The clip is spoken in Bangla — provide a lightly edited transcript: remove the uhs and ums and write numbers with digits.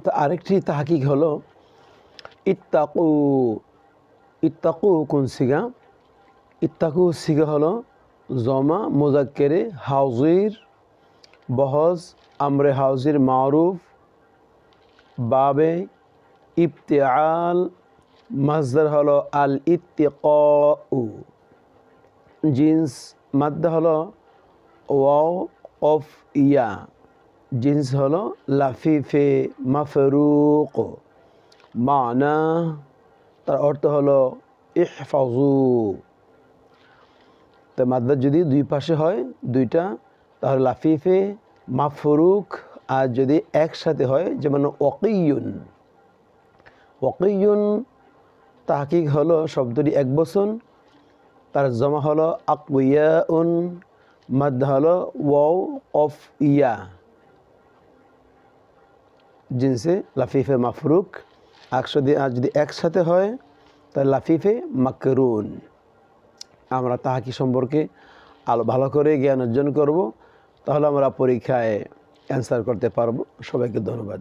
তো আরেকটি তাহকিক হলো ইত্তাকু। ইত্তাকু কোন সিগা? ইত্তাকু সিগা হলো জমা মুজাক্কেরে হাউজির, বহজ আমরে হাউজির মারুফ, বাবে ইবতিআল, মাজদার হলো আল ইত্তিকাউ, জিন্স মাদ্দা হলো ওয়াও অফ ইয়া, জিন্স হলো লাফিফে মাফরুক, মানা তার অর্থ হলো ইহফাজু। তো মাদ্দা যদি দুই পাশে হয় দুইটা, তাহলে লাফিফে মাফরুক। আর যদি একসাথে হয় যেমন ওয়াকিয়ুন, ওয়াকিয়ুন তাহকিক হলো শব্দটি এক বচন, তার জমা হলো আকওয়াউন, মাদ্দা হলো ওয়াও অফ ইয়া, জিনসে লাফিফে মাফরুক। আর যদি একসাথে হয় তাহলে লাফিফে মাকরুন। আমরা তাহাকি সম্পর্কে ভালো করে জ্ঞান অর্জন করব, তাহলে আমরা পরীক্ষায় অ্যান্সার করতে পারবো। সবাইকে ধন্যবাদ।